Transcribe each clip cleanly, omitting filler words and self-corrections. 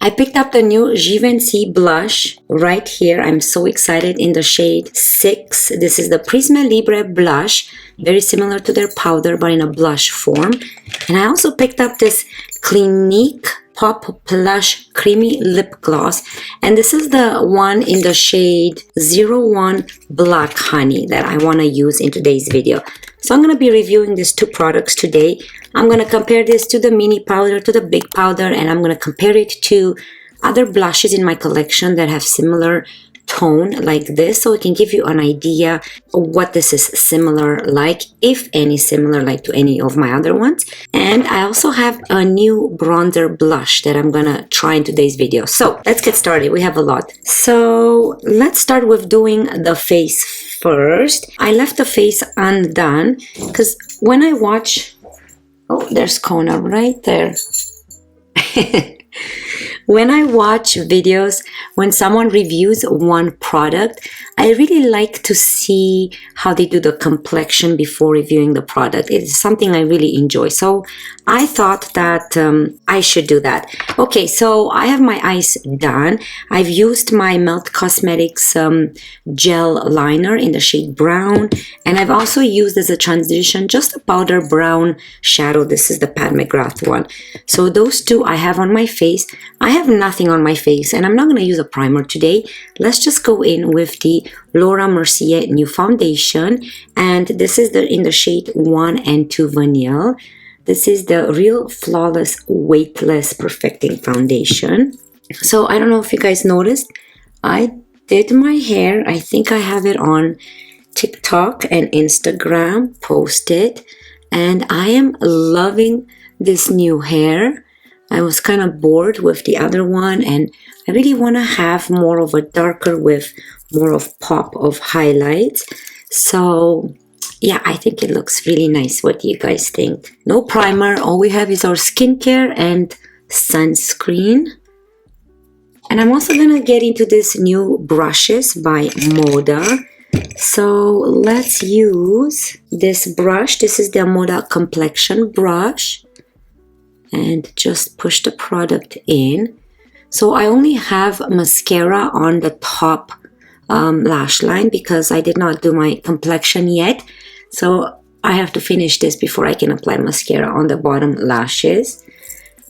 I picked up the new Givenchy blush right here. I'm so excited, in the shade 6. This is the Prisme Libre blush, very similar to their powder but in a blush form. And I also picked up this Clinique Pop Plush Creamy Lip Gloss, and this is the one in the shade 01 Black Honey that I want to use in today's video. So I'm going to be reviewing these two products today. I'm going to compare this to the mini powder, to the big powder, and I'm going to compare it to other blushes in my collection that have similar tone like this, so it can give you an idea of what this is similar like, if any similar like to any of my other ones. And I also have a new bronzer blush that I'm gonna try in today's video. So let's get started. We have a lot. So let's start with doing the face first. I left the face undone because when I watch, oh, there's Kona right there. When I watch videos, when someone reviews one product, I really like to see how they do the complexion before reviewing the product. It is something I really enjoy. So I thought that I should do that. Okay, so I have my eyes done. I've used my Melt Cosmetics gel liner in the shade brown. And I've also used as a transition just a powder brown shadow. This is the Pat McGrath one. So those two I have on my face. I have nothing on my face and I'm not going to use a primer today. Let's just go in with the Laura Mercier new foundation, and this is in the shade 1 and 2 Vanille. This is the Real Flawless Weightless Perfecting Foundation. So I don't know if you guys noticed, I did my hair. I think I have it on TikTok and Instagram posted, and I am loving this new hair. I was kind of bored with the other one, and I really want to have more of a darker with more of pop of highlights. So yeah, I think it looks really nice. What do you guys think? No primer. All we have is our skincare and sunscreen. And I'm also going to get into this new brushes by Moda. So let's use this brush. This is the Moda Complexion brush. And just push the product in. So I only have mascara on the top lash line because I did not do my complexion yet. So I have to finish this before I can apply mascara on the bottom lashes.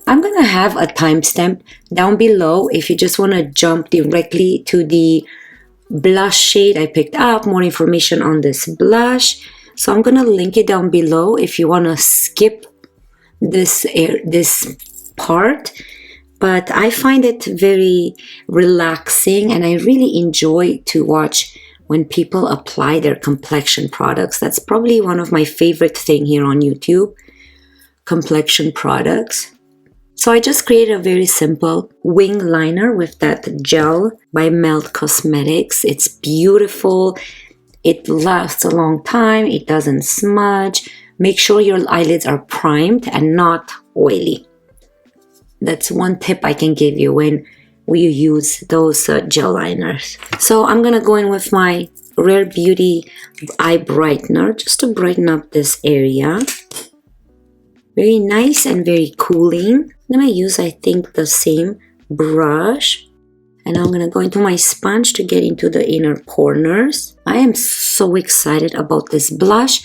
I'm going to have a timestamp down below if you just want to jump directly to the blush shade I picked up, more information on this blush. So I'm going to link it down below if you want to skip this part, but I find it very relaxing and I really enjoy to watch when people apply their complexion products. That's probably one of my favorite thing here on YouTube, complexion products. So I just created a very simple wing liner with that gel by Melt Cosmetics. It's beautiful. It lasts a long time. It doesn't smudge. Make sure your eyelids are primed and not oily. That's one tip I can give you when you use those gel liners. So I'm going to go in with my Rare Beauty eye brightener just to brighten up this area. Very nice and very cooling. I'm going to use, I think, the same brush. And I'm going to go into my sponge to get into the inner corners. I am so excited about this blush.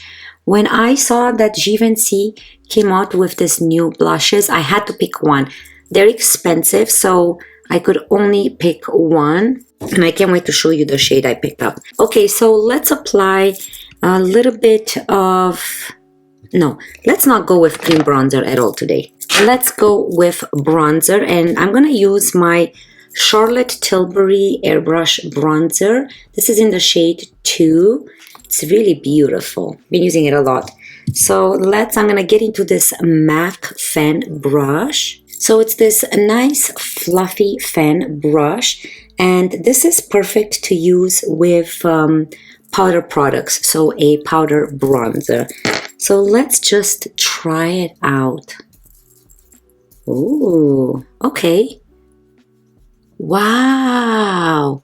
When I saw that Givenchy came out with this new blushes, I had to pick one. They're expensive, so I could only pick one. And I can't wait to show you the shade I picked up. Okay, so let's apply a little bit of... No, let's not go with cream bronzer at all today. Let's go with bronzer, and I'm going to use my Charlotte Tilbury Airbrush Bronzer. This is in the shade 2. It's really beautiful. Been using it a lot. So I'm going to get into this MAC fan brush. So it's this nice fluffy fan brush. And this is perfect to use with powder products. So a powder bronzer. So let's just try it out. Ooh, okay. Wow.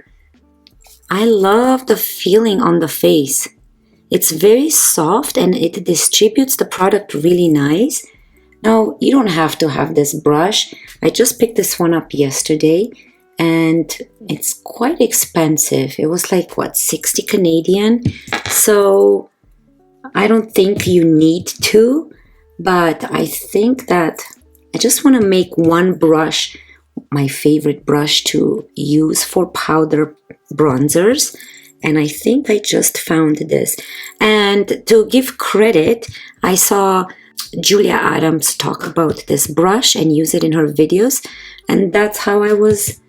I love the feeling on the face. It's very soft and it distributes the product really nice. Now, you don't have to have this brush. I just picked this one up yesterday and it's quite expensive. It was like, what, 60 Canadian? So I don't think you need to, but I think that I just want to make one brush, my favorite brush to use for powder bronzers. And I think I just found this. And to give credit, I saw Julia Adams talk about this brush and use it in her videos. And that's how I was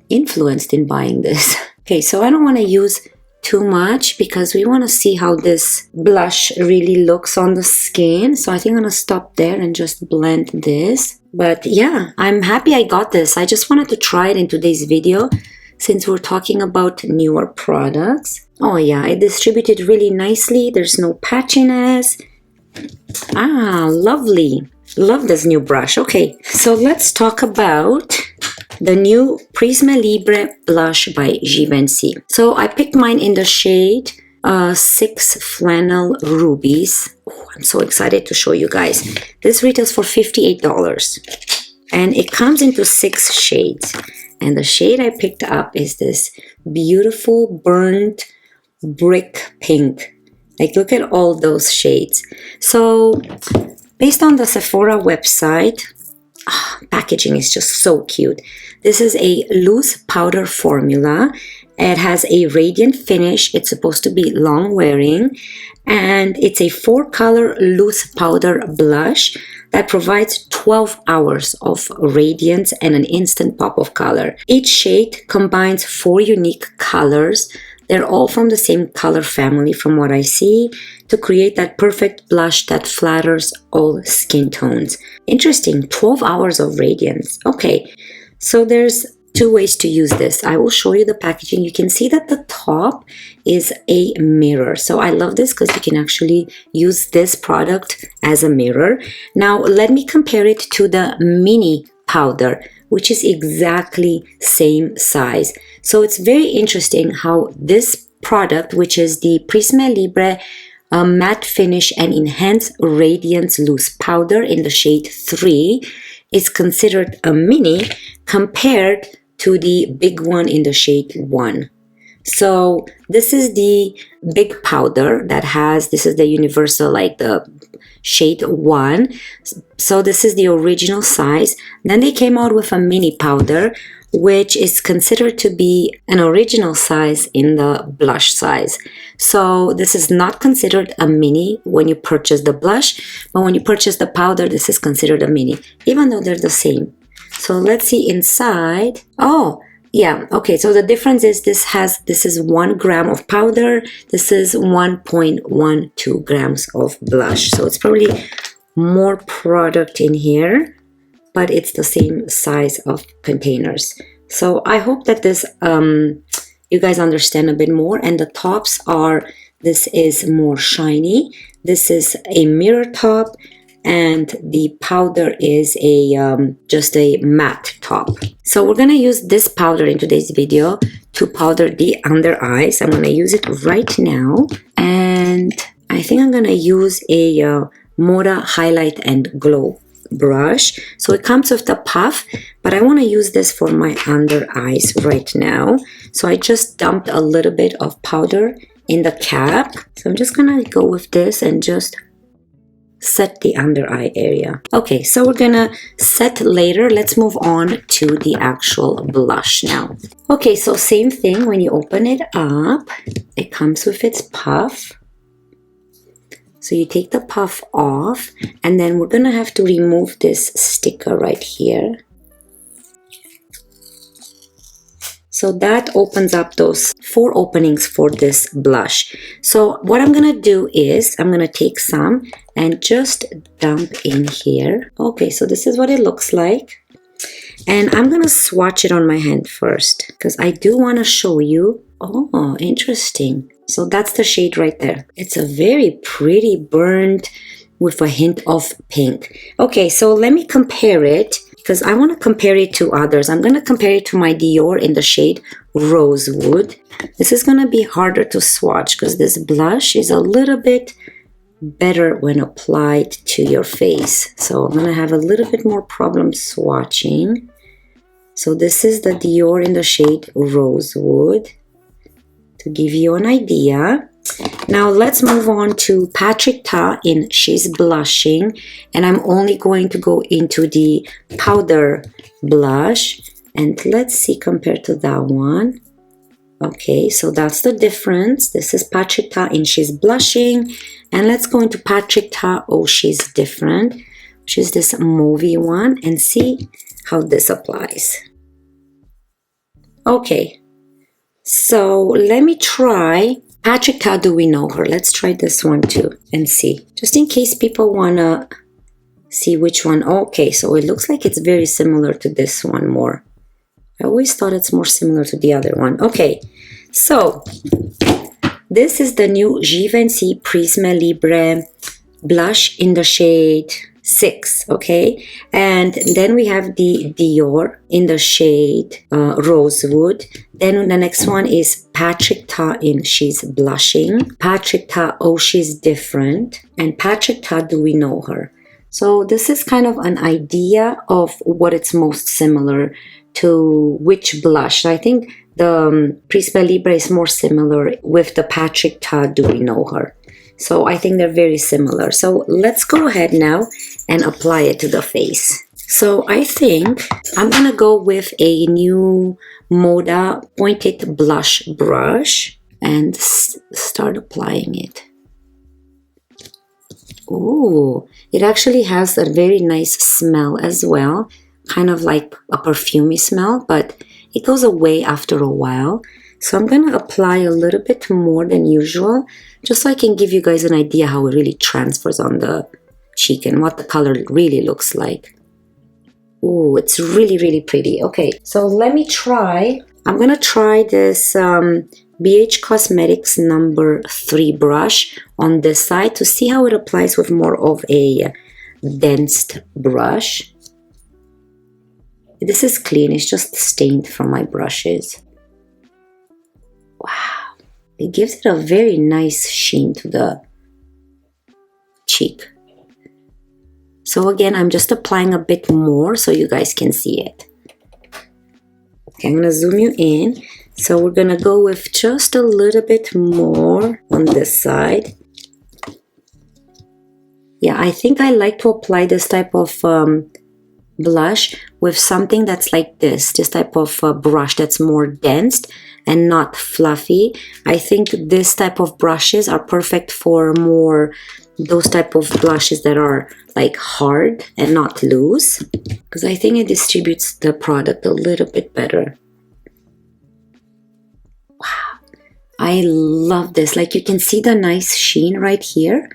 influenced in buying this. Okay, so I don't want to use too much because we want to see how this blush really looks on the skin. So I think I'm going to stop there and just blend this. But yeah, I'm happy I got this. I just wanted to try it in today's video since we're talking about newer products. Oh yeah, it distributed really nicely. There's no patchiness. Ah, lovely. Love this new brush. Okay, so let's talk about the new Prisme Libre blush by Givenchy. So I picked mine in the shade 6 Flanelle Rubis. Oh, I'm so excited to show you guys. This retails for $58 and it comes into 6 shades. And the shade I picked up is this beautiful burnt brick pink. Like, look at all those shades. So based on the Sephora website, packaging is just so cute. This is a loose powder formula. It has a radiant finish. It's supposed to be long wearing. And it's a 4-color loose powder blush that provides 12 hours of radiance and an instant pop of color. Each shade combines 4 unique colors. They're all from the same color family from what I see to create that perfect blush that flatters all skin tones. Interesting, 12 hours of radiance. Okay, so there's 2 ways to use this. I will show you the packaging. You can see that the top is a mirror. So I love this because you can actually use this product as a mirror. Now let me compare it to the mini powder, which is exactly same size. So it's very interesting how this product, which is the Prisme Libre matte finish and enhanced radiance loose powder in the shade 3, is considered a mini compared to the big one in the shade 1. So this is the big powder that has, this is the universal, like the shade 1. So this is the original size. Then they came out with a mini powder, which is considered to be an original size in the blush size. So this is not considered a mini when you purchase the blush, but when you purchase the powder, this is considered a mini, even though they're the same. So let's see inside. Oh, yeah, okay, so the difference is this is 1 gram of powder, this is 1.12 grams of blush. So it's probably more product in here, but it's the same size of containers. So I hope that this you guys understand a bit more. And the tops are, this is more shiny, this is a mirror top, and the powder is a just a matte top. So we're gonna use this powder in today's video to powder the under eyes. I'm gonna use it right now, and I think I'm gonna use a Moda Highlight and Glow brush. So it comes with the puff, but I want to use this for my under eyes right now. So I just dumped a little bit of powder in the cap. So I'm just gonna go with this and just set the under eye area. Okay, so we're gonna set later. Let's move on to the actual blush now. Okay, so same thing, when you open it up, it comes with its puff. So you take the puff off, and then we're gonna have to remove this sticker right here. So that opens up those 4 openings for this blush. So what I'm gonna do is I'm gonna take some and just dump in here. Okay, so this is what it looks like. And I'm gonna swatch it on my hand first because I do wanna show you. Oh, interesting. So that's the shade right there. It's a very pretty burnt with a hint of pink. Okay, so let me compare it because I want to compare it to others. I'm going to compare it to my Dior in the shade Rosewood. This is going to be harder to swatch because this blush is a little bit better when applied to your face. So I'm going to have a little bit more problem swatching. So this is the Dior in the shade Rosewood, to give you an idea. Now let's move on to Patrick Ta in She's Blushing, and I'm only going to go into the powder blush, and let's see compared to that one. Okay, so that's the difference. This is Patrick Ta in She's Blushing, and let's go into Patrick Ta Oh She's Different, which is this mauvey one, and see how this applies. Okay, so let me try Patrick Ta Do We Know Her. Let's try this one too and see, just in case people wanna see which one. Okay, so it looks like it's very similar to this one more. I always thought it's more similar to the other one. Okay, so this is the new Givenchy Prisme Libre blush in the shade 6, okay? And then we have the Dior in the shade Rosewood. Then the next one is Patrick Ta in She's Blushing, Patrick Ta Oh She's Different, and Patrick Ta Do We Know Her. So this is kind of an idea of what it's most similar to, which blush. I think the Prisme Libre is more similar with the Patrick Ta Do We Know Her. So I think they're very similar. So let's go ahead now and apply it to the face. So I think I'm gonna go with a new Moda pointed blush brush and start applying it. Ooh, it actually has a very nice smell as well, kind of like a perfumey smell, but it goes away after a while. So I'm gonna apply a little bit more than usual, just so I can give you guys an idea how it really transfers on the cheek and what the color really looks like. Ooh, it's really, really pretty. Okay, so let me try. I'm gonna try this BH Cosmetics number 3 brush on this side to see how it applies with more of a dense brush. This is clean, it's just stained from my brushes. Wow, it gives it a very nice sheen to the cheek. So again, I'm just applying a bit more so you guys can see it. Okay, I'm gonna zoom you in. So we're gonna go with just a little bit more on this side. Yeah, I think I like to apply this type of blush with something that's like this type of brush that's more dense and not fluffy. I think this type of brushes are perfect for more those type of blushes that are like hard and not loose, because I think it distributes the product a little bit better. Wow, I love this. Like, you can see the nice sheen right here.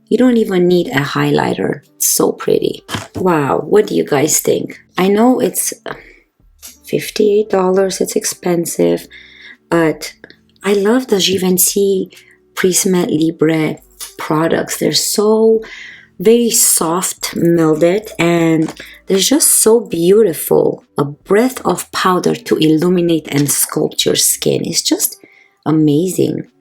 You don't even need a highlighter. It's so pretty. Wow, what do you guys think? I know it's $58, it's expensive, but I love the Givenchy Prisme Libre products. They're so very soft molded and they're just so beautiful. A breath of powder to illuminate and sculpt your skin. It's just amazing.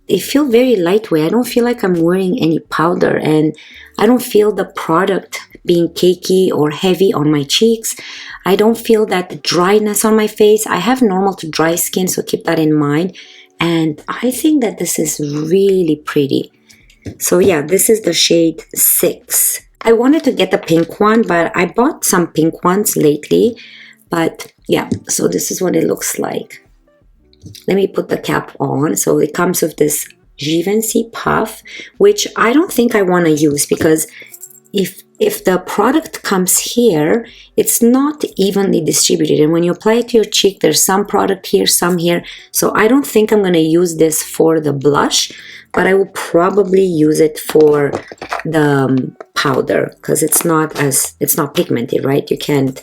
They feel very lightweight. I don't feel like I'm wearing any powder, and I don't feel the product being cakey or heavy on my cheeks. I don't feel that dryness on my face. I have normal to dry skin, so keep that in mind. And I think that this is really pretty. So yeah, this is the shade 6. I wanted to get the pink one, but I bought some pink ones lately. But yeah, so this is what it looks like. Let me put the cap on. So it comes with this Givenchy puff, which I don't think I want to use, because if the product comes here, it's not evenly distributed, and when you apply it to your cheek, there's some product here, some here. So I don't think I'm going to use this for the blush, but I will probably use it for the powder, because it's not pigmented, right? You can't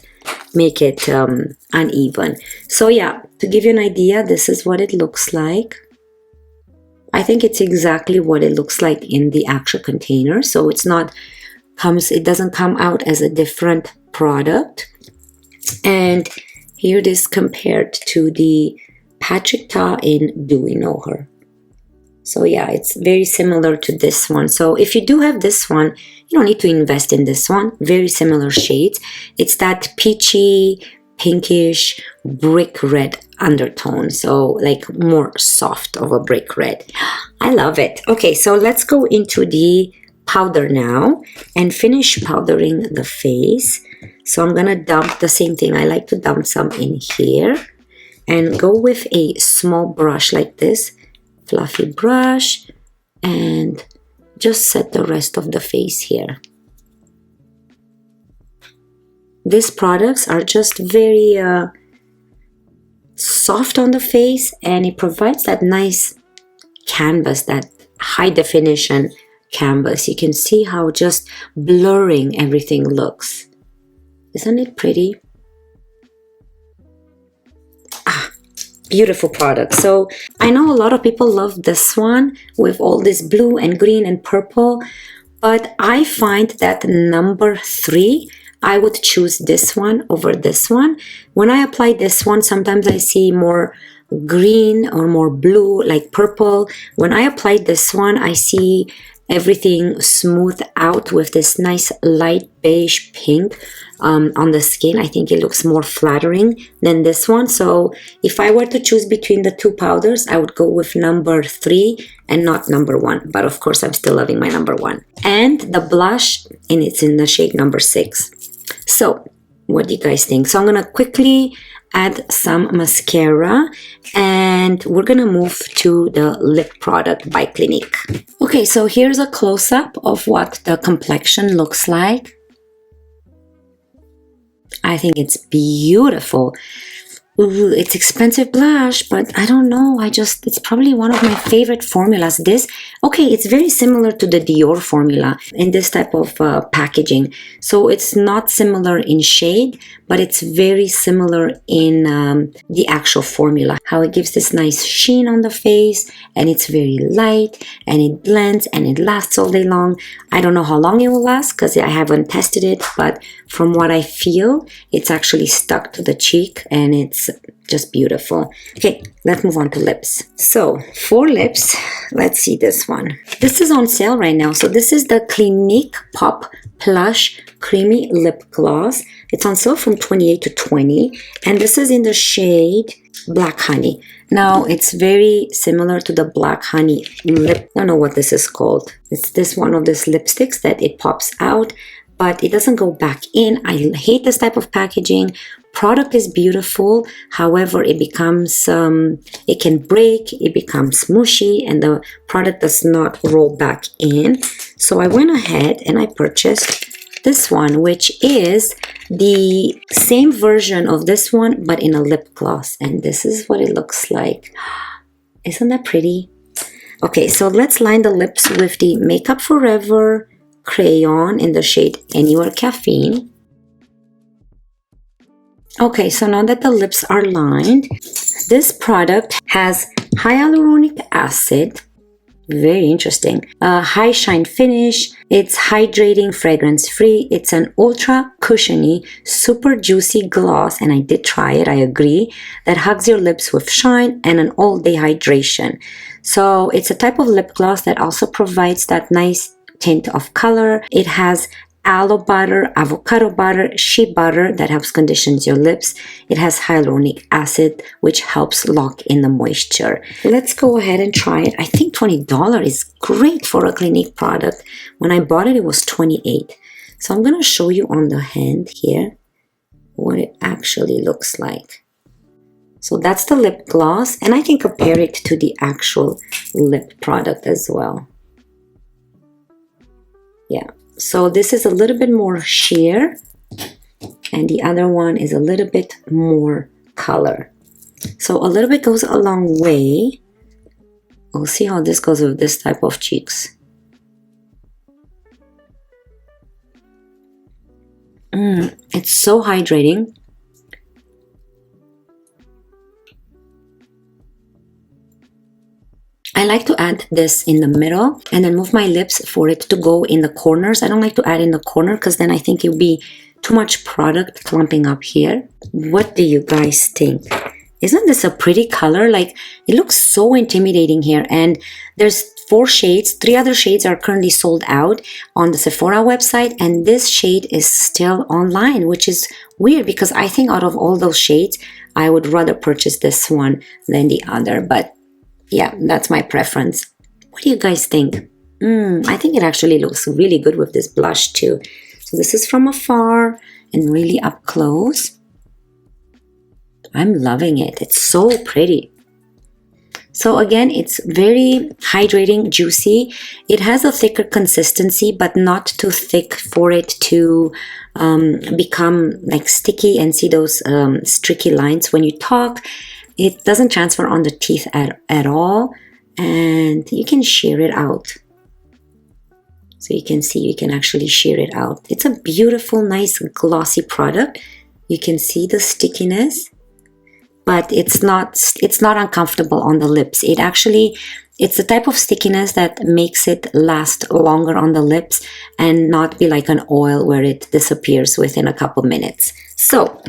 make it uneven. So yeah, to give you an idea, this is what it looks like. I think it's exactly what it looks like in the actual container. So it doesn't come out as a different product. And here it is compared to the Patrick Ta in Do We Know Her. So yeah, it's very similar to this one. So if you do have this one, you don't need to invest in this one. Very similar shades. It's that peachy, pinkish, brick red undertone. So like more soft of a brick red. I love it. Okay, so let's go into the powder now and finish powdering the face. So I'm gonna dump the same thing. I like to dump some in here and go with a small brush like this, fluffy brush, and just set the rest of the face here. These products are just very soft on the face, and it provides that nice canvas, that high definition canvas. You can see how just blurring everything looks. Isn't it pretty? Beautiful product. So I know a lot of people love this one with all this blue and green and purple, but I find that number 3, I would choose this one over this one. When I apply this one, sometimes I see more green or more blue, like purple. When I apply this one, I see everything smooth out with this nice light beige pink on the skin. I think it looks more flattering than this one. So if I were to choose between the two powders, I would go with number 3 and not number 1. But of course, I'm still loving my number 1. And the blush, and it's in the shade number 6. So what do you guys think? So I'm gonna quickly add some mascara, and we're gonna move to the lip product by Clinique. Okay, so here's a close-up of what the complexion looks like. I think it's beautiful. Ooh, it's expensive blush, but I don't know. It's probably one of my favorite formulas. Okay, it's very similar to the Dior formula in this type of packaging. So it's not similar in shade, but it's very similar in the actual formula. How it gives this nice sheen on the face, and it's very light, and it blends, and it lasts all day long. I don't know how long it will last because I haven't tested it, but from what I feel, it's actually stuck to the cheek, and it's just beautiful. Okay, let's move on to lips. So for lips, let's see this one. This is on sale right now. So this is the Clinique Pop Plush Creamy Lip Gloss. It's on sale from 28 to 20, and this is in the shade Black Honey. Now it's very similar to the Black Honey lip. I don't know what this is called. It's this one of these lipsticks that it pops out, but it doesn't go back in. I hate this type of packaging. Product is beautiful, however, it becomes, it can break, it becomes mushy, and the product does not roll back in. So I went ahead and I purchased this one, which is the same version of this one, but in a lip gloss. And this is what it looks like. Isn't that pretty? Okay, so let's line the lips with the Makeup Forever crayon in the shade Anywhere Caffeine. Okay, so now that the lips are lined, this product has hyaluronic acid, very interesting, high shine finish, it's hydrating, fragrance free, it's an ultra cushiony, super juicy gloss, and I did try it, I agree, that hugs your lips with shine and an all day hydration. So it's a type of lip gloss that also provides that nice tint of color. It has aloe butter, avocado butter, shea butter that helps conditions your lips. It has hyaluronic acid, which helps lock in the moisture. Let's go ahead and try it. I think $20 is great for a Clinique product. When I bought it, it was $28. So I'm going to show you on the hand here what it actually looks like. So that's the lip gloss, and I can compare it to the actual lip product as well. Yeah. So this is a little bit more sheer, and the other one is a little bit more color. So a little bit goes a long way. We'll see how this goes with this type of cheeks. It's so hydrating. I like to add this in the middle and then move my lips for it to go in the corners. I don't like to add in the corner because then I think it would be too much product clumping up here. What do you guys think? Isn't this a pretty color? Like, it looks so intimidating here. And there's 4 shades. 3 other shades are currently sold out on the Sephora website. And this shade is still online, which is weird because I think out of all those shades, I would rather purchase this one than the other. But yeah, that's my preference. What do you guys think? I think it actually looks really good with this blush too. So this is from afar and really up close. I'm loving it. It's so pretty. So again, it's very hydrating, juicy. It has a thicker consistency, but not too thick for it to become like sticky and see those streaky lines when you talk. It doesn't transfer on the teeth at all, and you can shear it out. So you can see you can actually shear it out. It's a beautiful, nice, glossy product. You can see the stickiness, but it's not uncomfortable on the lips. It's the type of stickiness that makes it last longer on the lips and not be like an oil where it disappears within a couple minutes. So,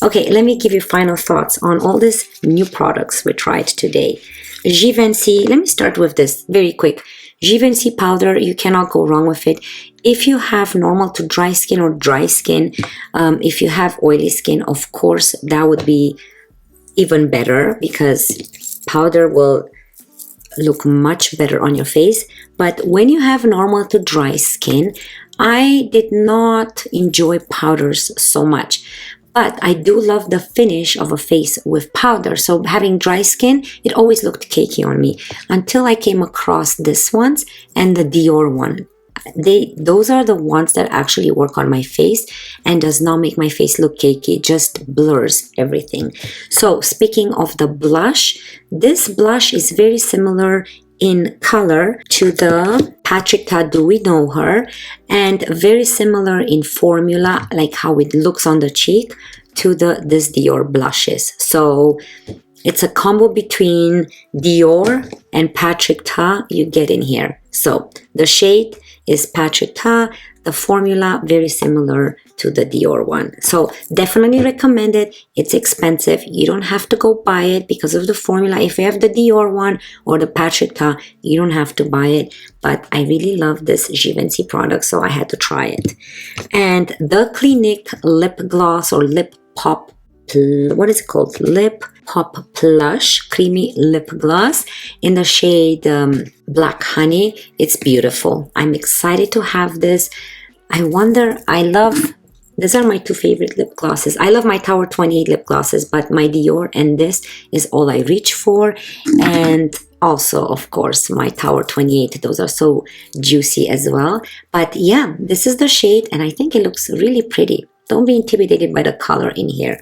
okay, let me give you final thoughts on all these new products we tried today. Givenchy, let me start with this very quick. Givenchy powder, you cannot go wrong with it. If you have normal to dry skin or dry skin, if you have oily skin, of course, that would be even better because powder will look much better on your face. But when you have normal to dry skin, I did not enjoy powders so much. But I do love the finish of a face with powder. So having dry skin, it always looked cakey on me until I came across this ones and the Dior one. Those are the ones that actually work on my face and does not make my face look cakey. It just blurs everything. So speaking of the blush, this blush is very similar in color to the Patrick Ta Do We Know Her, and very similar in formula, like how it looks on the cheek, to this Dior blushes. So it's a combo between Dior and Patrick Ta you get in here. So the shade is Patrick Ta, the formula very similar to the Dior one. So definitely recommend it. It's expensive. You don't have to go buy it because of the formula. If you have the Dior one or the Patrick Ta, you don't have to buy it. But I really love this Givenchy product, so I had to try it. And the Clinique lip gloss or lip pop, what is it called? Lip Pop Plush Creamy Lip Gloss in the shade Black Honey. It's beautiful. I'm excited to have this. These are my 2 favorite lip glosses. I love my Tower 28 lip glosses, but my Dior and this is all I reach for. And also, of course, my Tower 28. Those are so juicy as well. But yeah, this is the shade and I think it looks really pretty. Don't be intimidated by the color in here.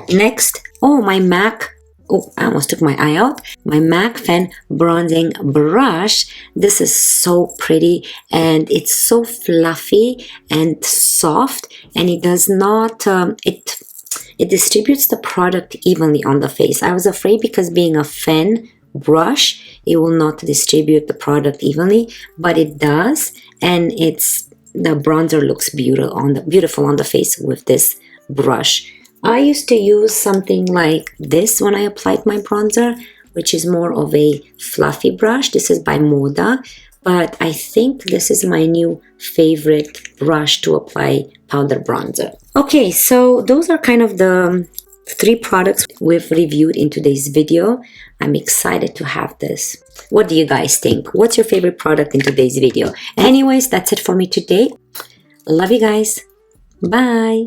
Next, my MAC. Oh, I almost took my eye out. My MAC Fan Bronzing Brush. This is so pretty and it's so fluffy and soft, and it does not, it distributes the product evenly on the face. I was afraid because being a fan brush, it will not distribute the product evenly, but it does, and the bronzer looks beautiful on the face with this brush. I used to use something like this when I applied my bronzer, which is more of a fluffy brush. This is by Moda, but I think this is my new favorite brush to apply powder bronzer. Okay, so those are kind of the 3 products we've reviewed in today's video. I'm excited to have this. What do you guys think? What's your favorite product in today's video? Anyways, that's it for me today. Love you guys. Bye.